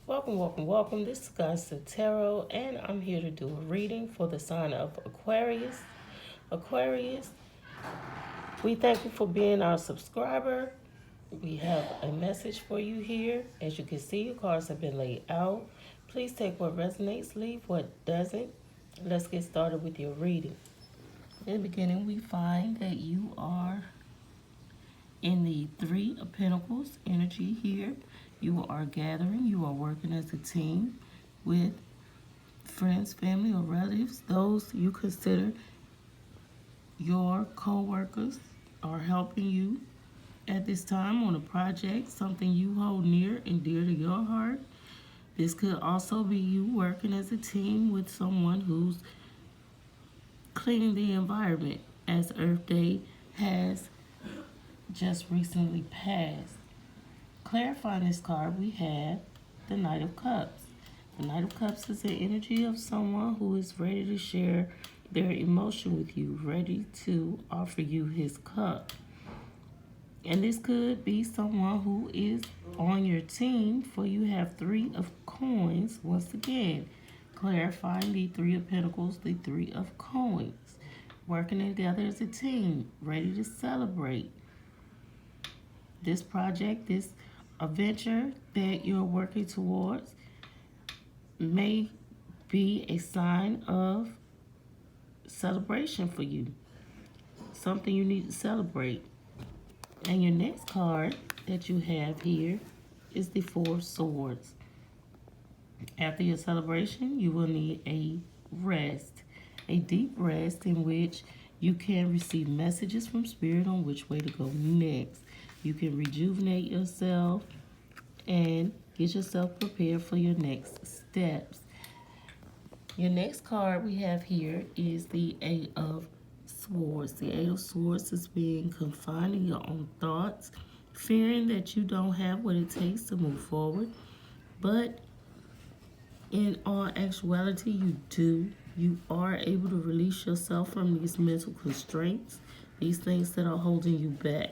Welcome, welcome, welcome. This is Goddess Tarot, and I'm here to do a reading for the sign of Aquarius. Aquarius, we thank you for being our subscriber. We have a message for you here. As you can see, your cards have been laid out. Please take what resonates, leave what doesn't. Let's get started with your reading. In the beginning, we find that you are in the Three of Pentacles energy here. You are gathering, you are working as a team with friends, family, or relatives. Those you consider your co-workers are helping you at this time on a project, something you hold near and dear to your heart. This could also be you working as a team with someone who's cleaning the environment, as Earth Day has just recently passed. Clarifying this card, we have the Knight of Cups. The Knight of Cups is the energy of someone who is ready to share their emotion with you, ready to offer you his cup. And this could be someone who is on your team, for you have Three of Coins once again. Clarifying the Three of Pentacles, the Three of Coins. Working together as a team, ready to celebrate. This project, this adventure that you're working towards may be a sign of celebration for you. Something you need to celebrate. And your next card that you have here is the Four of Swords. After your celebration, you will need a rest, a deep rest in which you can receive messages from Spirit on which way to go next. You can rejuvenate yourself and get yourself prepared for your next steps. Your next card we have here is the Eight of Swords. The Eight of Swords is being confined in your own thoughts, fearing that you don't have what it takes to move forward. But in all actuality, you do. You are able to release yourself from these mental constraints, these things that are holding you back.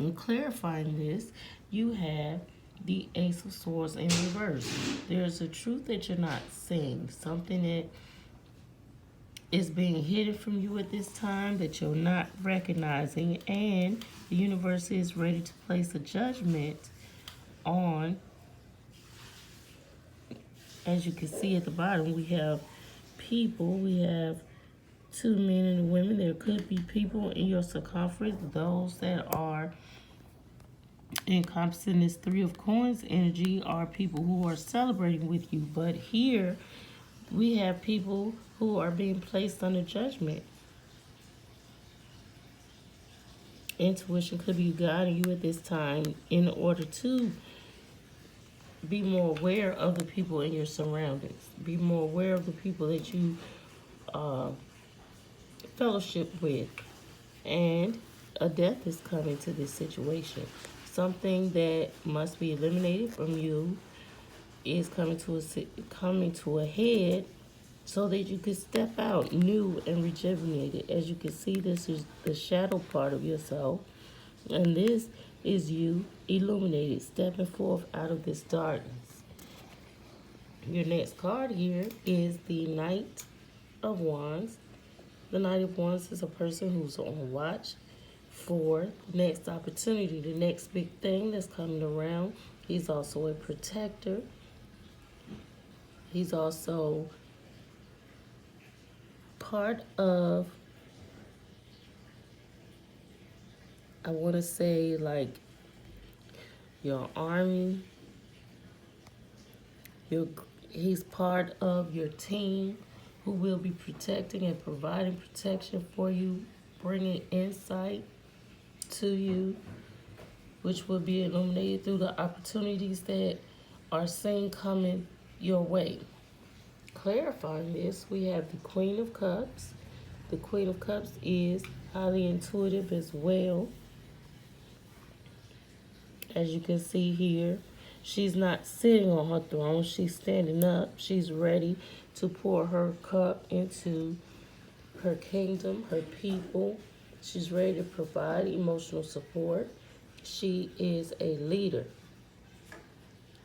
And clarifying this, you have the Ace of Swords in reverse. There's a truth that you're not seeing, something that is being hidden from you at this time that you're not recognizing, and the universe is ready to place a judgment on. As you can see at the bottom, we have people, we have two men and a woman. There could be people in your circumference, those that are encompassing this Three of Coins energy are people who are celebrating with you. But here we have people who are being placed under judgment. Intuition could be guiding you at this time in order to be more aware of the people in your surroundings. Be more aware of the people that you fellowship with. And a death is coming to this situation. Something that must be eliminated from you is coming to a head, so that you can step out new and rejuvenated. As you can see, this is the shadow part of yourself, and this is you illuminated, stepping forth out of this darkness. Your next card here is the Knight of Wands. The Knight of Wands is a person who's on watch for the next opportunity, the next big thing that's coming around. He's also a protector. He's also part of, I want to say, like your army. He's part of your team who will be protecting and providing protection for you, bringing insight to you, which will be illuminated through the opportunities that are seen coming your way. Clarifying this, we have the Queen of Cups. The Queen of Cups is highly intuitive as well. As you can see here, she's not sitting on her throne, she's standing up. She's ready to pour her cup into her kingdom, her people. She's ready to provide emotional support. She is a leader.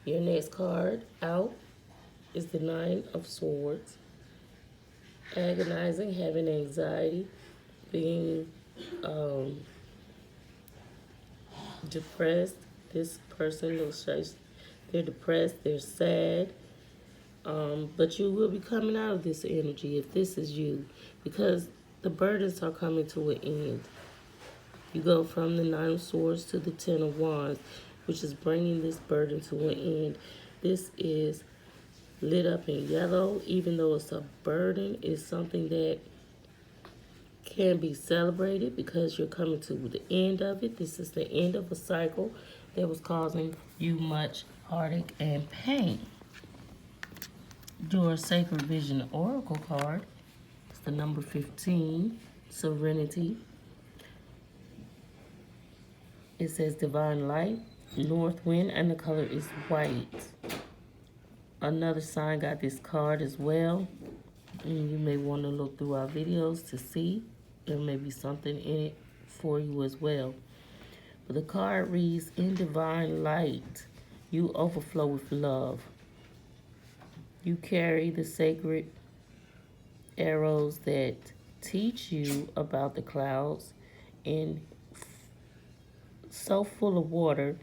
Your next card out is the Nine of Swords. Agonizing, having anxiety, being depressed. This person looks like they're depressed, they're sad. But you will be coming out of this energy if this is you, because the burdens are coming to an end. You go from the Nine of Swords to the Ten of Wands, which is bringing this burden to an end. This is lit up in yellow. Even though it's a burden, it's something that can be celebrated because you're coming to the end of it. This is the end of a cycle that was causing you much heartache and pain. Your Sacred Vision Oracle card is the number 15, Serenity. It says Divine Light, North Wind, and the color is white. Another sign got this card as well. And you may want to look through our videos to see. There may be something in it for you as well. But the card reads, in divine light, you overflow with love. You carry the sacred arrows that teach you about the clouds, and so full of water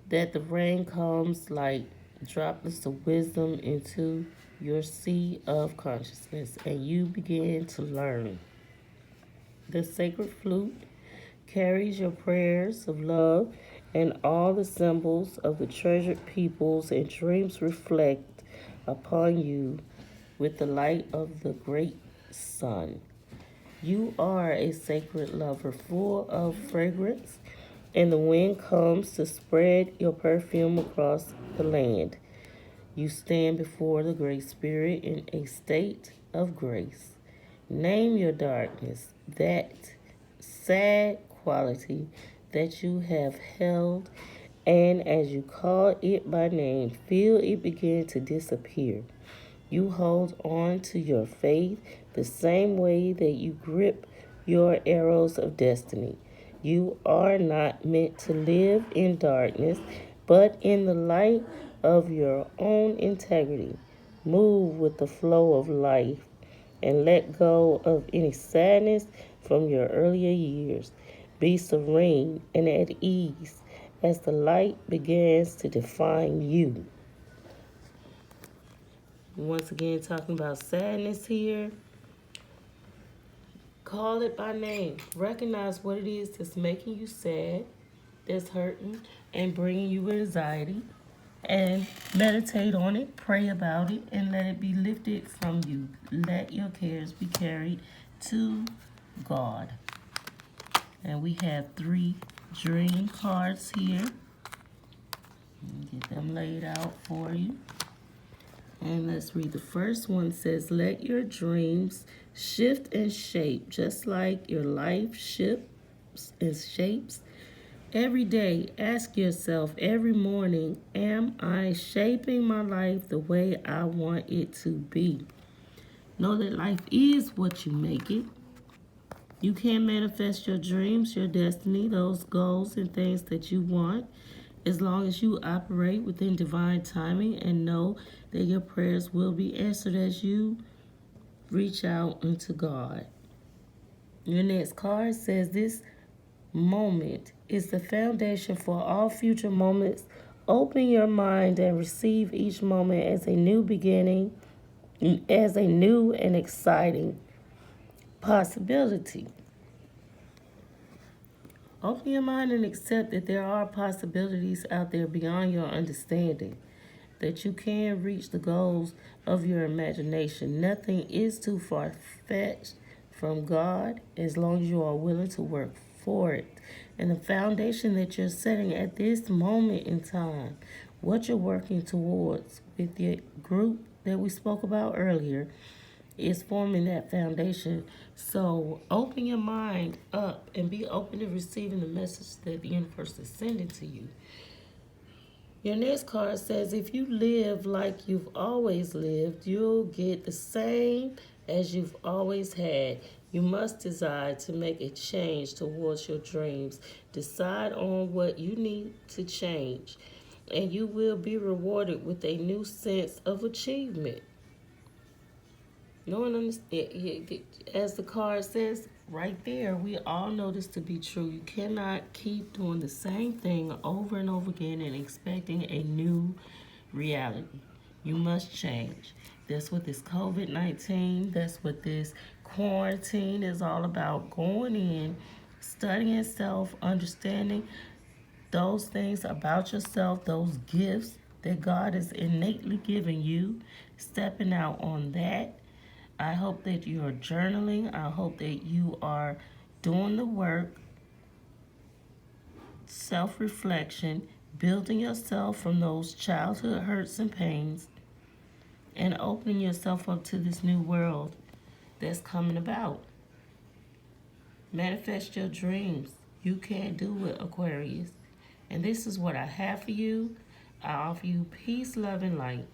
that the rain comes like droplets of wisdom into your sea of consciousness, and you begin to learn. The sacred flute carries your prayers of love, and all the symbols of the treasured peoples and dreams reflect upon you with the light of the great sun. You are a sacred lover full of fragrance, and the wind comes to spread your perfume across the land. You stand before the Great Spirit in a state of grace. Name your darkness, that sad quality that you have held, and as you call it by name, feel it begin to disappear. You hold on to your faith the same way that you grip your arrows of destiny. You are not meant to live in darkness, but in the light of your own integrity. Move with the flow of life and let go of any sadness from your earlier years. Be serene and at ease as the light begins to define you. Once again, talking about sadness here. Call it by name. Recognize what it is that's making you sad, that's hurting, and bringing you anxiety. And meditate on it, pray about it, and let it be lifted from you. Let your cares be carried to God. And we have 3 dream cards here. Get them laid out for you. And let's read the first one. It says, let your dreams shift and shape just like your life shifts and shapes. Every day, ask yourself every morning, am I shaping my life the way I want it to be? Know that life is what you make it. You can manifest your dreams, your destiny, those goals and things that you want, as long as you operate within divine timing and know that your prayers will be answered as you reach out unto God. Your next card says, this moment is the foundation for all future moments. Open your mind and receive each moment as a new beginning, as a new and exciting possibility. Open your mind and accept that there are possibilities out there beyond your understanding, that you can reach the goals of your imagination. Nothing is too far-fetched from God as long as you are willing to work for it. And the foundation that you're setting at this moment in time, what you're working towards with your group that we spoke about earlier, is forming that foundation. So open your mind up and be open to receiving the message that the universe is sending to you. Your next card says, if you live like you've always lived, you'll get the same as you've always had. You must decide to make a change towards your dreams. Decide on what you need to change. And you will be rewarded with a new sense of achievement. No one understands. As the card says right there, we all know this to be true. You cannot keep doing the same thing over and over again and expecting a new reality. You must change. That's what this COVID-19, that's what this quarantine is all about. Going in, studying self, understanding those things about yourself, those gifts that God is innately giving you, stepping out on that. I hope that you are journaling. I hope that you are doing the work, self reflection, building yourself from those childhood hurts and pains, and opening yourself up to this new world that's coming about. Manifest your dreams. You can do it, Aquarius. And this is what I have for you. I offer you peace, love, and light.